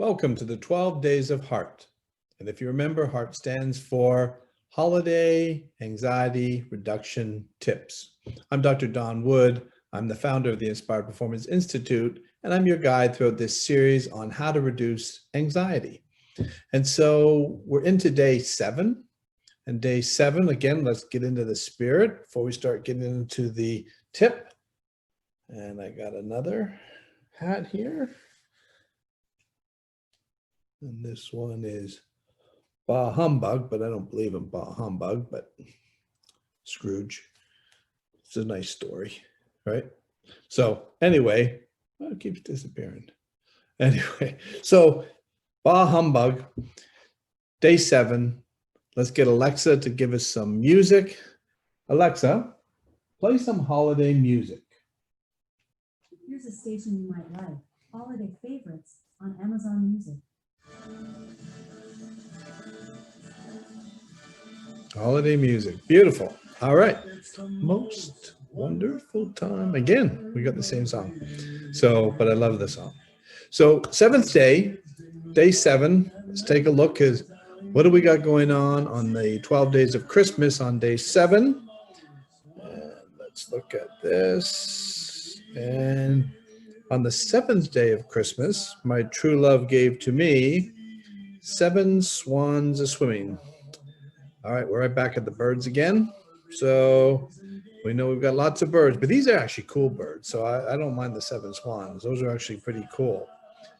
Welcome to the 12 Days of HART. And if you remember, HART stands for Holiday Anxiety Reduction Tips. I'm Dr. Don Wood. I'm the founder of the Inspired Performance Institute, and I'm your guide throughout this series on how to reduce anxiety. And so we're into day 7. And day 7, again, let's get into the spirit before we start getting into the tip. And I got another hat here. And this one is Bah Humbug, but I don't believe in Bah Humbug, but Scrooge. It's a nice story, right? So anyway, well, it keeps disappearing. Anyway, so Bah Humbug, day 7. Let's get Alexa to give us some music. Alexa, play some holiday music. Here's a station you might like. Holiday favorites on Amazon Music. Holiday music. Beautiful. All right. Most wonderful time. Again, we got the same song. So, but I love the song. So 7th day, day 7. Let's take a look at what do we got going on the 12 days of Christmas on day 7. And let's look at this. And on the 7th day of Christmas, my true love gave to me 7 swans a-swimming. All right, we're right back at the birds again. So we know we've got lots of birds, but these are actually cool birds. So I don't mind the 7 swans. Those are actually pretty cool.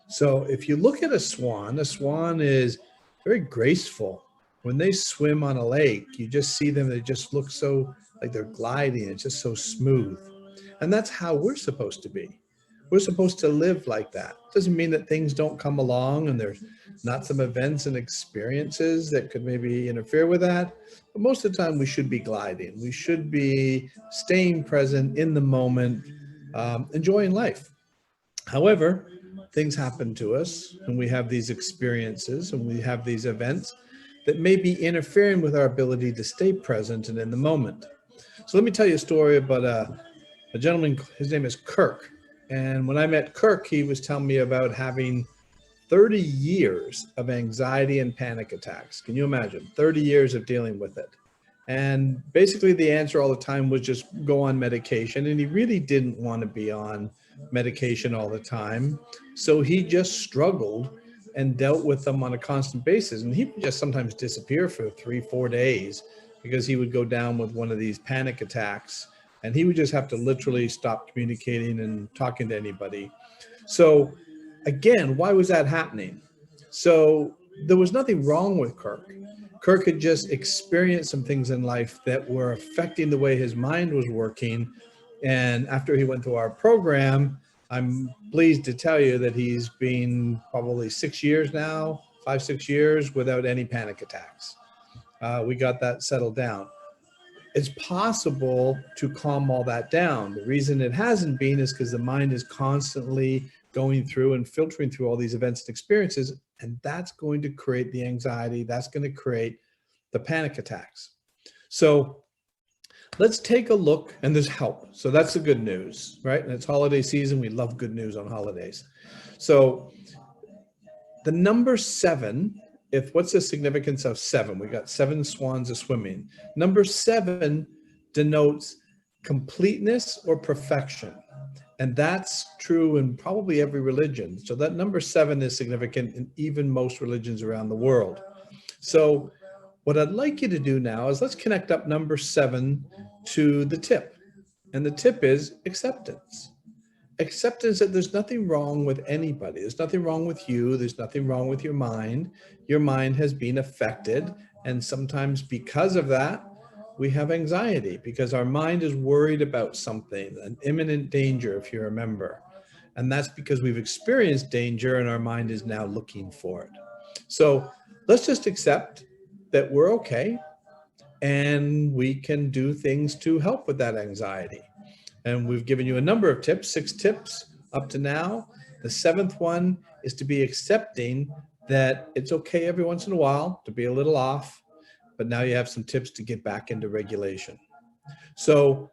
So if you look at a swan is very graceful. When they swim on a lake, you just see them, they just look so like they're gliding. It's just so smooth. And that's how we're supposed to be. We're supposed to live like that. Doesn't mean that things don't come along and there's not some events and experiences that could maybe interfere with that. But most of the time we should be gliding. We should be staying present in the moment, enjoying life. However, things happen to us and we have these experiences and we have these events that may be interfering with our ability to stay present and in the moment. So let me tell you a story about a gentleman, his name is Kirk. And when I met Kirk, he was telling me about having 30 years of anxiety and panic attacks. Can you imagine? 30 years of dealing with it. And basically the answer all the time was just go on medication. And he really didn't want to be on medication all the time. So he just struggled and dealt with them on a constant basis. And he would just sometimes disappear for 3-4 days because he would go down with one of these panic attacks. And he would just have to literally stop communicating and talking to anybody. So again, why was that happening? So there was nothing wrong with Kirk. Kirk had just experienced some things in life that were affecting the way his mind was working. And after he went through our program, I'm pleased to tell you that he's been probably 6 years now, 5-6 years without any panic attacks. We got that settled down. It's possible to calm all that down. The reason it hasn't been is because the mind is constantly going through and filtering through all these events and experiences, and that's going to create the anxiety. That's going to create the panic attacks. So let's take a look, and there's help. So that's the good news, right? And it's holiday season. We love good news on holidays. So the number 7, what's the significance of 7? We got 7 swans a-swimming. Number 7 denotes completeness or perfection. And that's true in probably every religion. So that number 7 is significant in even most religions around the world. So what I'd like you to do now is let's connect up number 7 to the tip. And the tip is acceptance. Acceptance that there's nothing wrong with anybody. There's nothing wrong with you. There's nothing wrong with your mind. Your mind has been affected. And sometimes because of that, we have anxiety because our mind is worried about something, an imminent danger, if you remember. And that's because we've experienced danger and our mind is now looking for it. So let's just accept that we're okay and we can do things to help with that anxiety. And we've given you a number of tips, 6 tips up to now. The 7th one is to be accepting that it's okay every once in a while to be a little off, but now you have some tips to get back into regulation. So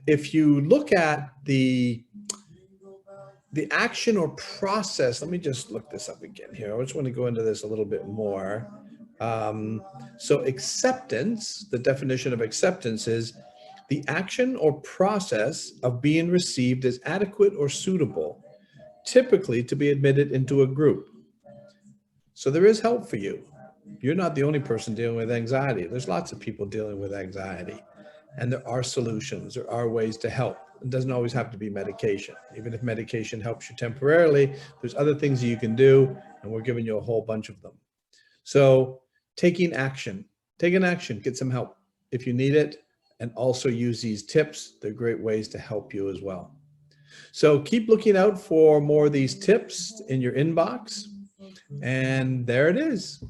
if you look at the the action or process, let me just look this up again here. I just want to go into this a little bit more. So acceptance, the definition of acceptance is the action or process of being received as adequate or suitable, typically to be admitted into a group. So there is help for you. You're not the only person dealing with anxiety. There's lots of people dealing with anxiety, and there are solutions. There are ways to help. It doesn't always have to be medication. Even if medication helps you temporarily, there's other things that you can do, and we're giving you a whole bunch of them. So taking action, get some help if you need it, and also use these tips. They're great ways to help you as well. So keep looking out for more of these tips in your inbox. And there it is.